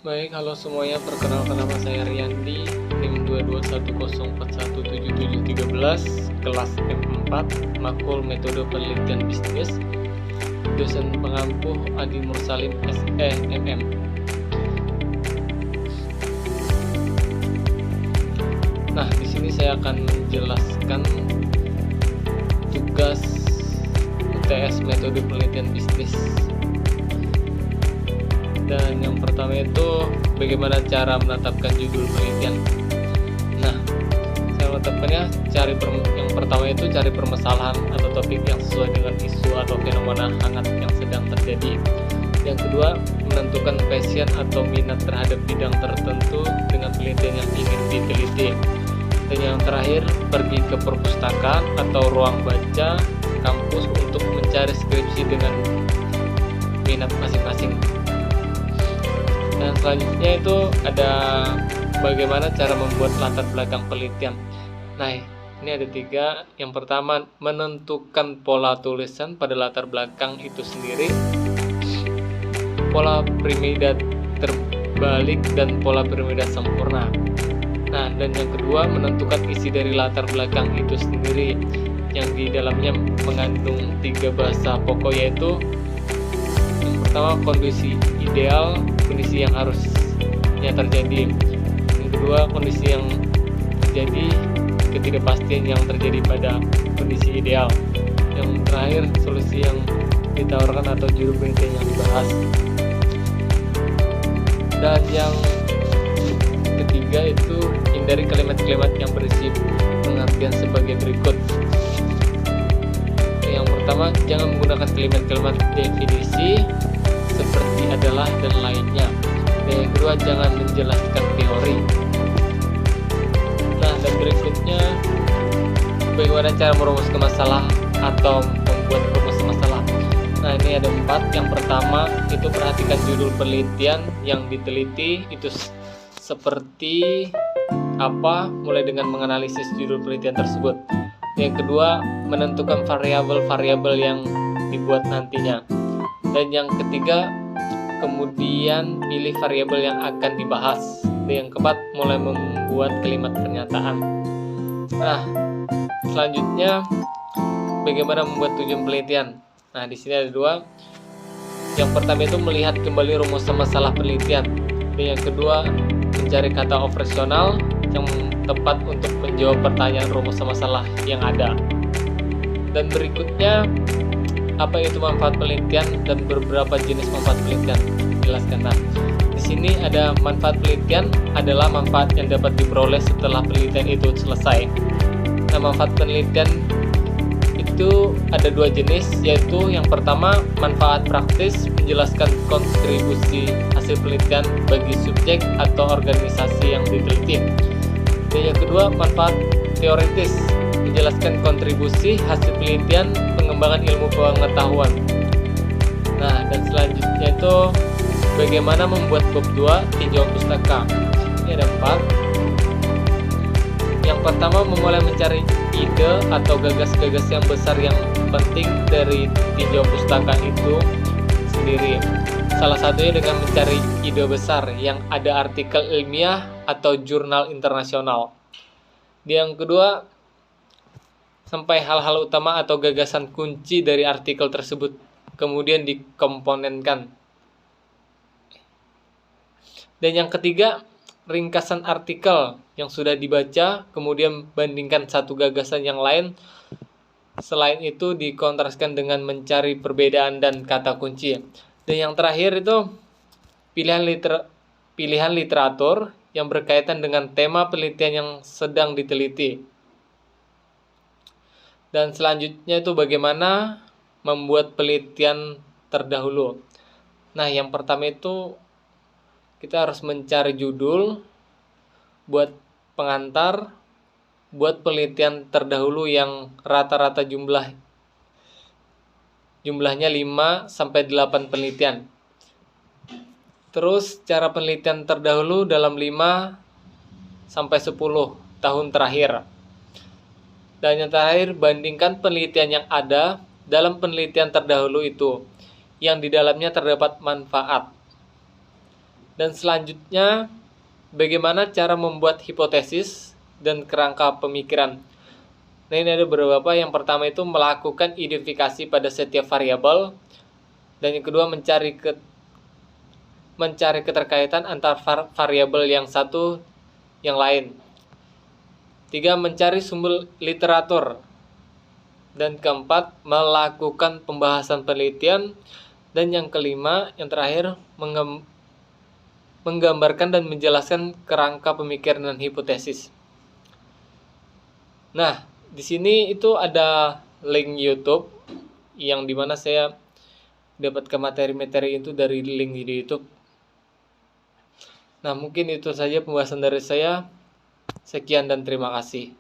Baik, halo semuanya. Perkenalkan, nama saya Riyandi, NIM 22104177713, kelas M4, Makul Metode Penelitian Bisnis, dosen pengampuh Adi Mursalim SE MM. Nah, di sini saya akan menjelaskan tugas UTS Metode Penelitian Bisnis. Dan yang pertama itu bagaimana cara menetapkan judul penelitian. Nah, saya menetapkannya yang pertama itu cari permasalahan atau topik yang sesuai dengan isu atau fenomena hangat yang sedang terjadi. Yang kedua, menentukan passion atau minat terhadap bidang tertentu dengan penelitian yang ingin diteliti. Dan yang terakhir, pergi ke perpustakaan atau ruang baca kampus untuk mencari skripsi dengan minat masing-masing. Dan selanjutnya itu ada bagaimana cara membuat latar belakang penelitian. Nah, ini ada 3. Yang pertama, menentukan pola tulisan pada latar belakang itu sendiri, pola piramida terbalik, dan pola piramida sempurna. Nah, dan yang kedua, menentukan isi dari latar belakang itu sendiri, yang di dalamnya mengandung 3 bahasa pokok, yaitu yang pertama, kondisi ideal, kondisi yang harusnya terjadi. Yang kedua, kondisi yang terjadi, ketidakpastian yang terjadi pada kondisi ideal. Yang terakhir, solusi yang ditawarkan atau judul penelitian yang dibahas. Dan yang ketiga itu hindari kalimat-kalimat yang berisi pengertian sebagai berikut. Yang pertama, jangan menggunakan kalimat-kalimat definisi seperti adalah dan lainnya. Dan yang kedua, jangan menjelaskan teori. Nah, dan berikutnya bagaimana cara merumuskan masalah atau membuat rumus masalah. Nah, ini ada 4. Yang pertama itu perhatikan judul penelitian yang diteliti itu seperti apa, mulai dengan menganalisis judul penelitian tersebut. Yang kedua, menentukan variabel-variabel yang dibuat nantinya. Dan yang ketiga, kemudian pilih variabel yang akan dibahas. Dan yang keempat, mulai membuat kalimat pernyataan. Nah, selanjutnya bagaimana membuat tujuan penelitian. Nah, di sini ada 2. Yang pertama itu melihat kembali rumusan masalah penelitian. Dan yang kedua, mencari kata operasional yang tepat untuk menjawab pertanyaan rumusan masalah yang ada. Dan berikutnya, apa itu manfaat penelitian dan beberapa jenis manfaat penelitian. Jelaskan. Nah, di sini ada manfaat penelitian adalah manfaat yang dapat diperoleh setelah penelitian itu selesai. Nah, manfaat penelitian itu ada 2 jenis, yaitu yang pertama, manfaat praktis, menjelaskan kontribusi hasil penelitian bagi subjek atau organisasi yang diteliti. Dan yang kedua, manfaat teoritis, menjelaskan kontribusi hasil penelitian pengembangan ilmu pengetahuan. Nah, dan selanjutnya itu bagaimana membuat bab 2 tinjauan pustaka. Ini ada 4. Yang pertama, memulai mencari ide atau gagas-gagas yang besar yang penting dari tinjauan pustaka itu sendiri. Salah satunya dengan mencari ide besar yang ada artikel ilmiah atau jurnal internasional. Yang kedua, sampai hal-hal utama atau gagasan kunci dari artikel tersebut, kemudian dikomponenkan. Dan yang ketiga, ringkasan artikel yang sudah dibaca, kemudian bandingkan satu gagasan yang lain. Selain itu, dikontraskan dengan mencari perbedaan dan kata kunci. Dan yang terakhir itu pilihan literatur yang berkaitan dengan tema penelitian yang sedang diteliti. Dan selanjutnya itu bagaimana membuat penelitian terdahulu. Nah, yang pertama itu kita harus mencari judul, buat pengantar, buat penelitian terdahulu yang rata-rata jumlahnya 5-8 penelitian. Terus cara penelitian terdahulu dalam 5-10 tahun terakhir. Dan yang terakhir, bandingkan penelitian yang ada dalam penelitian terdahulu itu, yang di dalamnya terdapat manfaat. Dan selanjutnya, bagaimana cara membuat hipotesis dan kerangka pemikiran. Nah, ini ada beberapa. Yang pertama itu melakukan identifikasi pada setiap variabel. Dan yang kedua mencari keterkaitan antar variabel yang satu yang lain. 3. Mencari sumber literatur. Dan keempat, melakukan pembahasan penelitian. Dan yang kelima, yang terakhir, menggambarkan dan menjelaskan kerangka pemikiran dan hipotesis. Nah, di sini itu ada link YouTube yang dimana saya dapatkan materi-materi itu dari link di YouTube. Nah, mungkin itu saja pembahasan dari saya. Sekian dan terima kasih.